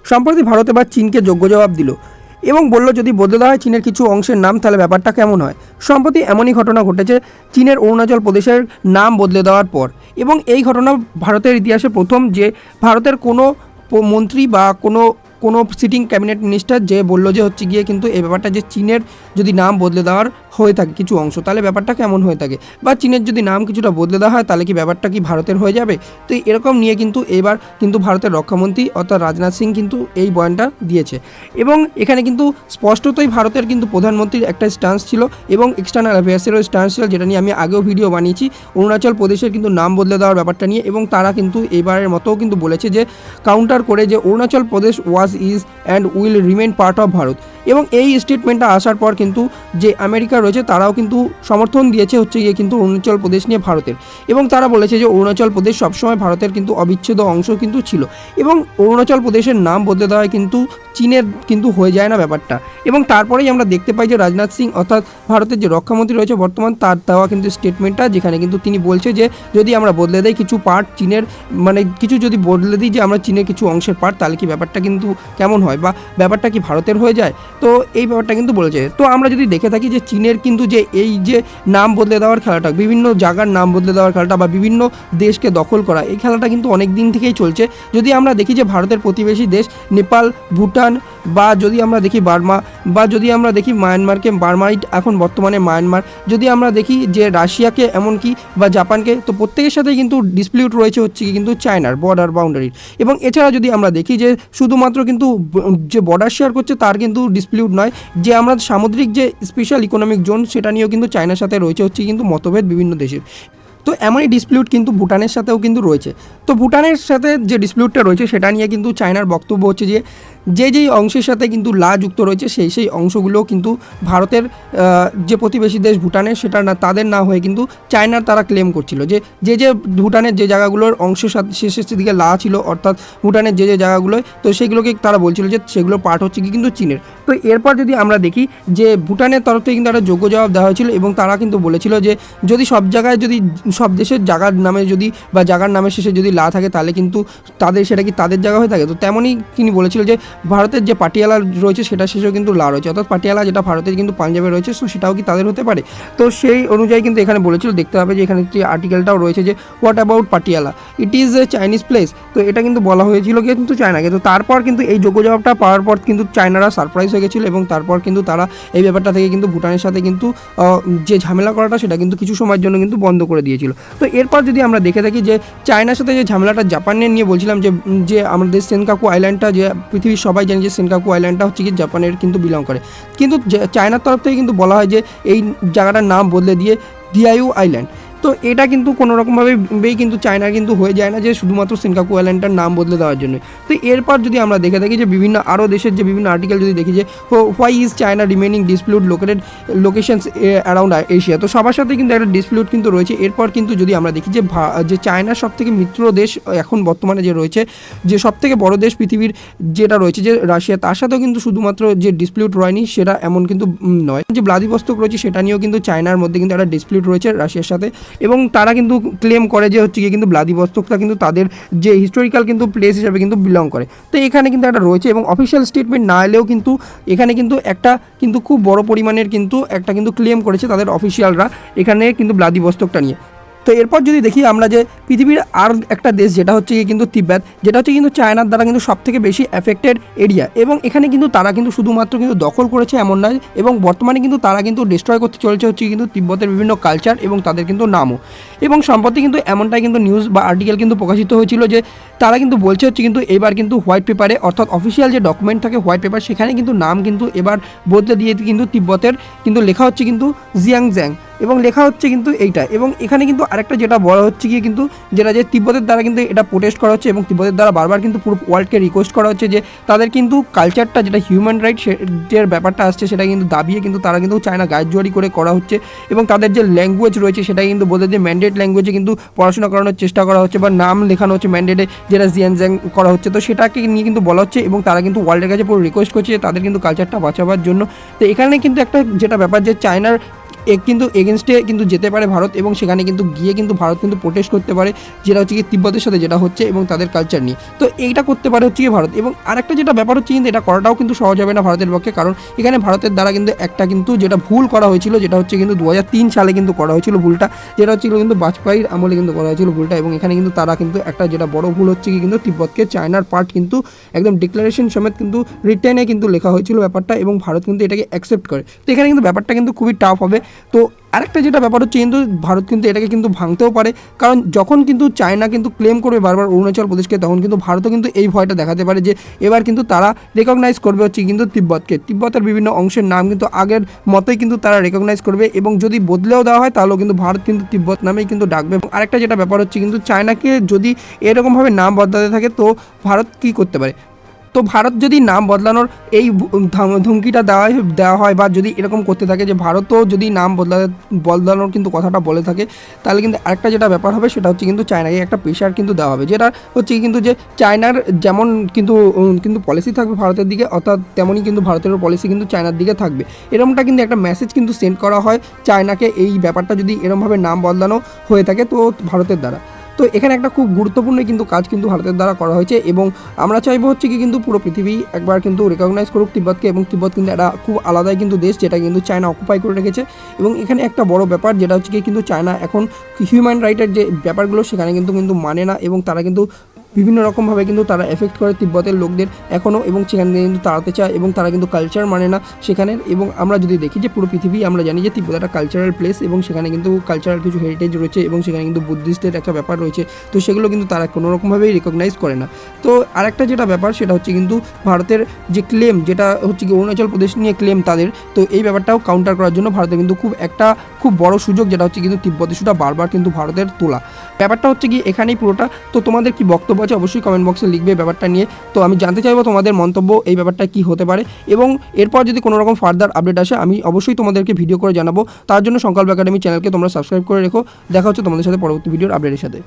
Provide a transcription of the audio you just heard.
সম্প্রতি ভারত এবার চীনকে যোগ্য জবাব দিল এবং বলল যদি বদলে দেওয়া হয় চীনের কিছু অংশের নাম তাহলে ব্যাপারটা কেমন হয়। সম্প্রতি এমনই ঘটনা ঘটেছে চীনের অরুণাচল প্রদেশের নাম বদলে দেওয়ার পর, এবং এই ঘটনা ভারতের ইতিহাসে প্রথম যে ভারতের কোনো মন্ত্রী বা কোনো সিটিং ক্যাবিনেট মিনিস্টার যে বললো যে হচ্ছে গিয়ে কিন্তু এই ব্যাপারটা যে চীনের যদি নাম বদলে দেওয়ার হয়ে থাকে কিছু অংশ তাহলে ব্যাপারটা কেমন হয়ে থাকে, বা চীনের যদি নাম কিছুটা বদলে দেওয়া হয় তাহলে কি ব্যাপারটা কি ভারতের হয়ে যাবে। তো এরকম নিয়ে কিন্তু এবার কিন্তু ভারতের রক্ষামন্ত্রী অর্থাৎ রাজনাথ সিং কিন্তু এই বয়ানটা দিয়েছে, এবং এখানে কিন্তু স্পষ্টতই ভারতের কিন্তু প্রধানমন্ত্রীর একটা স্ট্যান্স ছিল এবং এক্সটার্নাল অ্যাফেয়ার্সেরও স্ট্যান্স ছিল, যেটা নিয়ে আমি আগেও ভিডিও বানিয়েছি অরুণাচল প্রদেশের কিন্তু নাম বদলে দেওয়ার ব্যাপারটা নিয়ে, এবং তারা কিন্তু এবারের মতোও কিন্তু বলেছে যে কাউন্টার করে যে Arunachal Pradesh was is and will remain part of Bharat. এবং এই স্টেটমেন্টটা আসার পর কিন্তু যে আমেরিকা রয়েছে তারাও কিন্তু সমর্থন দিয়েছে হচ্ছে গিয়ে কিন্তু অরুণাচল প্রদেশ নিয়ে ভারতের, এবং তারা বলেছে যে অরুণাচল প্রদেশ সবসময় ভারতের কিন্তু অবিচ্ছেদ্য অংশ কিন্তু ছিল, এবং অরুণাচল প্রদেশের নাম বদলে দেওয়ায় কিন্তু চীনের কিন্তু হয়ে যায় না ব্যাপারটা। এবং তারপরেই আমরা দেখতে পাই যে রাজনাথ সিং অর্থাৎ ভারতের যে রক্ষামন্ত্রী রয়েছে বর্তমান, তার দেওয়া কিন্তু স্টেটমেন্টটা যেখানে কিন্তু তিনি বলছে যে যদি আমরা বদলে দেই কিছু পার্ট চীনের, মানে কিছু যদি বদলে দিই যে আমরা চীনের কিছু অংশের পার্ট তাহলে কি ব্যাপারটা কিন্তু কেমন হয় বা ব্যাপারটা কি ভারতের হয়ে যায়। তো এই ব্যাপারটা কিন্তু বলেছে। তো আমরা যদি দেখে থাকি যে চীনের কিন্তু যে এই যে নাম বদলে দেওয়ার খেলাটা, বিভিন্ন জায়গার নাম বদলে দেওয়ার খেলাটা বা বিভিন্ন দেশকে দখল করা, এই খেলাটা কিন্তু অনেক দিন থেকেই চলছে। যদি আমরা দেখি যে ভারতের প্রতিবেশী দেশ নেপাল, ভুটান, বা যদি আমরা দেখি বার্মা, বা যদি আমরা দেখি মায়ানমারকে, বার্মাই এখন বর্তমানে মায়ানমার, যদি আমরা দেখি যে রাশিয়াকে এমনকি বা জাপানকে, তো প্রত্যেকের সাথে কিন্তু ডিসপিউট রয়েছে হচ্ছে কি কিন্তু চায়নার বর্ডার বাউন্ডারির। এবং এছাড়া যদি আমরা দেখি যে শুধুমাত্র কিন্তু যে বর্ডার শেয়ার করছে তার কিন্তু ডিসপিউট নয়, যে আমরা সামুদ্রিক যে স্পেশাল ইকোনমিক জোন সেটা নিয়েও কিন্তু চায়নার সাথে রয়েছে হচ্ছে কিন্তু মতভেদ বিভিন্ন দেশের। তো এমনই ডিসপিউট কিন্তু ভুটানের সাথেও কিন্তু রয়েছে। তো ভুটানের সাথে যে ডিসপিউটটা রয়েছে সেটা নিয়ে কিন্তু চায়নার বক্তব্য হচ্ছে যে যেই অংশের সাথে কিন্তু লা যুক্ত রয়েছে সেই অংশগুলো কিন্তু ভারতের যে প্রতিবেশী দেশ ভুটানের সেটা না, তাদের না হয়ে কিন্তু চায়নার তারা ক্লেম করছিল যে ভুটানের যে জায়গাগুলোর অংশের সাথে শেষের দিকে লা ছিল, অর্থাৎ ভুটানের যে জায়গাগুলোয়, তো সেগুলোকে তারা বলছিল যে সেগুলো পার্ট হচ্ছে কি কিন্তু চীনের। তো এরপর যদি আমরা দেখি যে ভুটানের তরফ থেকে কিন্তু একটা যোগ্য জবাব দেওয়া হয়েছিল, এবং তারা কিন্তু বলেছিল যে যদি সব জায়গায় যদি সব দেশের জায়গার নামে যদি বা জায়গার নামের শেষে যদি লা থাকে তাহলে কিন্তু তাদের সেটা কি তাদের জায়গা হয়ে থাকে। তো তেমনই তিনি বলেছিল যে ভারতের যে পাটিয়ালা রয়েছে সেটা শেষেও কিন্তু লা রয়েছে, অর্থাৎ পাটিয়ালা যেটা ভারতের কিন্তু পাঞ্জাবে রয়েছে, সো সেটাও কি তাদের হতে পারে। তো সেই অনুযায়ী কিন্তু এখানে বলেছিল, দেখতে হবে যে এখানে যে আর্টিকেলটাও রয়েছে যে what about Patiala, it is a Chinese place. তো এটা কিন্তু বলা হয়েছিল কিন্তু চায়নাকে। তো তারপর কিন্তু এই যোগ্য জবাবটা পাওয়ার পর কিন্তু চায়নারা সারপ্রাইজ হয়ে গেছিলো, এবং তারপর কিন্তু তারা এই ব্যাপারটা থেকে কিন্তু ভুটানের সাথে কিন্তু যে ঝামেলা করাটা সেটা কিন্তু কিছু সময়ের জন্য কিন্তু বন্ধ করে দিয়েছিল। তো এরপর যদি আমরা দেখে থাকি যে চায়নার সাথে যে ঝামেলাটা জাপানের নিয়ে বলছিলাম, যে আমাদের সেনকাকু আইল্যান্ডটা, যে পৃথিবীর সবাই জানে যে সেনকাকু আইল্যান্ডটা হচ্ছে কি জাপানের কিন্তু বিলং করে, কিন্তু চায়নার তরফ থেকে কিন্তু বলা হয় যে এই জায়গাটার নাম বদলে দিয়ে দিয়াইউ আইল্যান্ড। তো এটা কিন্তু কোনো রকমভাবেই কিন্তু চায়নার কিন্তু হয়ে যায় না যে শুধুমাত্র সেনকাকু আইল্যান্ডটার নাম বদলে দেওয়ার জন্য। তো এরপর যদি আমরা দেখে থাকি যে বিভিন্ন আরও দেশের যে বিভিন্ন আর্টিকেল যদি দেখি যে why is China remaining dispute locations around Asia, তো সবার সাথে কিন্তু একটা ডিসপিউট কিন্তু রয়েছে। এরপর কিন্তু যদি আমরা দেখি যে চায়নার সবথেকে মিত্র দেশ এখন বর্তমানে যে রয়েছে, যে সবথেকে বড় দেশ পৃথিবীর যেটা রয়েছে যে রাশিয়া, তার সাথেও কিন্তু শুধুমাত্র যে ডিসপিউট রয়নি সেটা এমন কিন্তু নয়। যে ভ্লাদিভস্টক রয়েছে সেটা নিয়েও কিন্তু চায়নার মধ্যে কিন্তু একটা ডিসপিউট রয়েছে রাশিয়ার সাথে, এবং তারা কিন্তু ক্লেম করে যে হচ্ছে গিয়ে কিন্তু ভ্লাদিভস্তকটা কিন্তু তাদের যে হিস্টোরিক্যাল কিন্তু প্লেস হিসেবে কিন্তু বিলং করে। তো এখানে কিন্তু একটা রয়েছে, এবং অফিসিয়াল স্টেটমেন্ট না এলেও কিন্তু এখানে কিন্তু একটা কিন্তু খুব বড় পরিমাণের কিন্তু একটা কিন্তু ক্লেম করেছে তাদের অফিসিয়ালরা এখানে কিন্তু ভ্লাদিভস্তকটা নিয়ে। তো এরপর যদি দেখি আমরা যে পৃথিবীর আর একটা দেশ যেটা হচ্ছে কিন্তু তিব্বত, যেটা হচ্ছে কিন্তু চায়নার দ্বারা কিন্তু সবথেকে বেশি অ্যাফেক্টেড এরিয়া, এবং এখানে কিন্তু তারা কিন্তু শুধুমাত্র কিন্তু দখল করেছে এমন নয়, এবং বর্তমানে কিন্তু তারা কিন্তু ডিস্ট্রয় করতে চলছে হচ্ছে কিন্তু তিব্বতের বিভিন্ন কালচার এবং তাদের কিন্তু নামও। এবং সম্প্রতি কিন্তু এমনটাই কিন্তু নিউজ বা আর্টিকেল কিন্তু প্রকাশিত হয়েছিল যে তারা কিন্তু বলছে হচ্ছে কিন্তু এবার কিন্তু হোয়াইট পেপারে, অর্থাৎ অফিসিয়াল যে ডকুমেন্ট থাকে হোয়াইট পেপার, সেখানে কিন্তু নাম কিন্তু এবার বদলে দিয়ে কিন্তু তিব্বতের কিন্তু লেখা হচ্ছে কিন্তু জিয়াংজ্যাং, এবং লেখা হচ্ছে কিন্তু এইটা। এবং এখানে কিন্তু আরেকটা যেটা বলা হচ্ছে গিয়ে কিন্তু যেটা যে তিব্বতের দ্বারা কিন্তু এটা প্রোটেস্ট করা হচ্ছে, এবং তিব্বতের দ্বারা বারবার কিন্তু পুরো ওয়ার্ল্ডকে রিকোয়েস্ট করা হচ্ছে যে তাদের কিন্তু কালচারটা যেটা হিউম্যান রাইট যে ব্যাপারটা আসছে সেটা কিন্তু দাবিয়ে কিন্তু তারা কিন্তু চায়না গায়েজোয়ারি করে করা হচ্ছে, এবং তাদের যে ল্যাঙ্গুয়েজ রয়েছে সেটা কিন্তু বলে যে ম্যান্ডেট ল্যাঙ্গুয়েজে কিন্তু পড়াশোনা করানোর চেষ্টা করা হচ্ছে, বা নাম লেখানো হচ্ছে ম্যান্ডেটে যেটা জিয়ানজ্যাং করা হচ্ছে। তো সেটাকে নিয়ে কিন্তু বলা হচ্ছে, এবং তারা কিন্তু ওয়ার্ল্ডের কাছে পুরো রিকোয়েস্ট করছে যে তাদের কিন্তু কালচারটা বাঁচাবার জন্য। তো এখানে কিন্তু একটা যেটা ব্যাপার যে চায়নার কিন্তু এগেনস্টে কিন্তু যেতে পারে ভারত, এবং সেখানে কিন্তু গিয়ে কিন্তু ভারত কিন্তু প্রোটেস্ট করতে পারে যেটা হচ্ছে কি তিব্বতের সাথে যেটা হচ্ছে এবং তাদের কালচার নিয়ে। তো এইটা করতে পারে হচ্ছে কি ভারত। এবং আরেকটা যেটা ব্যাপার হচ্ছে কিন্তু এটা করাটাও কিন্তু সহজ হবে না ভারতের পক্ষে, কারণ এখানে ভারতের দ্বারা কিন্তু একটা কিন্তু যেটা ভুল করা হয়েছিল, যেটা হচ্ছে কিন্তু 2003 সালে কিন্তু করা হয়েছিল ভুলটা, যেটা হচ্ছিল কিন্তু বাজপেয়ীর আমলে কিন্তু করা হয়েছিল ভুলটা। এবং এখানে কিন্তু তারা কিন্তু একটা যেটা বড় ভুল হচ্ছে কি কিন্তু তিব্বতকে চায়নার পার্ট কিন্তু একদম ডিক্লারেশন সমেত কিন্তু রিটেনে কিন্তু লেখা হয়েছিল ব্যাপারটা, এবং ভারত কিন্তু এটাকে অ্যাকসেপ্ট করে। তো এখানে কিন্তু ব্যাপারটা কিন্তু খুবই টাফ হবে। তো আরেকটা যেটা ব্যাপার হচ্ছে কিন্তু ভারত কিন্তু এটাকে কিন্তু ভাঙতেও পারে, কারণ যখন কিন্তু চায়না কিন্তু ক্লেম করবে বারবার অরুণাচল প্রদেশকে, তখন কিন্তু ভারতও কিন্তু এই ভয়টা দেখাতে পারে যে এবার কিন্তু তারা রেকগনাইজ করবে হচ্ছে কিন্তু তিব্বতকে, তিব্বতের বিভিন্ন অংশের নাম কিন্তু আগের মতোই কিন্তু তারা রেকগনাইজ করবে, এবং যদি বদলেও দেওয়া হয় তাহলেও কিন্তু ভারত কিন্তু তিব্বত নামেই কিন্তু ডাকবে। এবং আরেকটা যেটা ব্যাপার হচ্ছে কিন্তু চায়নাকে যদি এরকমভাবে নাম বদলাতে থাকে তো ভারত কী করতে পারে। তো ভারত যদি নাম বদলানোর এই ধমকিটা দেওয়া হয়, বা যদি এরকম করতে থাকে যে ভারতও যদি নাম বদলানোর কিন্তু কথাটা বলে থাকে, তাহলে কিন্তু আরেকটা যেটা ব্যাপার হবে সেটা হচ্ছে কিন্তু চায়নাকে একটা প্রেশার কিন্তু দেওয়া হবে, যেটা হচ্ছে কিন্তু যে চায়নার যেমন কিন্তু পলিসি থাকবে ভারতের দিকে, অর্থাৎ তেমনই কিন্তু ভারতেরও পলিসি কিন্তু চায়নার দিকে থাকবে। এরকমটা কিন্তু একটা মেসেজ কিন্তু সেন্ড করা হয় চায়নাকে, এই ব্যাপারটা যদি এরকমভাবে নাম বদলানো হয়ে থাকে তো ভারতের দ্বারা। তো এখানে একটা খুব গুরুত্বপূর্ণ কিন্তু কাজ কিন্তু ভারতের দ্বারা করা হয়েছে, এবং আমরা চাইবো হচ্ছে কি কিন্তু পুরো পৃথিবী একবার কিন্তু রেকগনাইজ করুক তিব্বতকে, এবং তিব্বত কিন্তু একটা খুব আলাদাই কিন্তু দেশ যেটা কিন্তু চায়না অকুপাই করে রেখেছে। এবং এখানে একটা বড় ব্যাপার যেটা হচ্ছে কি কিন্তু চায়না এখন হিউম্যান রাইটের যে ব্যাপারগুলো সেখানে কিন্তু মানে না, এবং তারা কিন্তু বিভিন্ন রকমভাবে কিন্তু তারা এফেক্ট করে তিব্বতের লোকদের এখনও, এবং সেখানে কিন্তু তাড়াতে চায়, এবং তারা কিন্তু কালচার মানে না সেখানের। এবং আমরা যদি দেখি যে পুরো পৃথিবী আমরা জানি যে তিব্বত একটা কালচারাল প্লেস, এবং সেখানে কিন্তু কালচারাল কিছু হেরিটেজ রয়েছে, এবং সেখানে কিন্তু বুদ্ধিস্টের একটা ব্যাপার রয়েছে, তো সেগুলো কিন্তু তারা কোনো রকমভাবেই রিকগনাইজ করে না। তো আরেকটা যেটা ব্যাপার সেটা হচ্ছে কিন্তু ভারতের যে ক্লেম, যেটা হচ্ছে কি অরুণাচল প্রদেশ নিয়ে ক্লেম তাদের, তো এই ব্যাপারটাও কাউন্টার করার জন্য ভারতের কিন্তু খুব বড় সুযোগ, যেটা হচ্ছে কিন্তু তিব্বত ইস্যুটা বারবার কিন্তু ভারতের তোলা। ব্যাপারটা হচ্ছে কি এখানেই পুরোটা। তো তোমাদের কি বক্তব্য আছে অবশ্যই কমেন্ট বক্সে লিখবে ব্যাপারটা নিয়ে। তো আমি জানতে চাইবো তোমাদের মন্তব্য এই ব্যাপারটা কি হতে পারে, এবং এরপর যদি কোনো রকম ফার্দার আপডেট আসে আমি অবশ্যই তোমাদেরকে ভিডিও করে জানাবো। তার জন্য সংকল্প একাডেমি চ্যানেলকে তোমরা সাবস্ক্রাইব করে রেখো। দেখা হচ্ছে তোমাদের সাথে পরবর্তী ভিডিওর আপডেটের সাথে।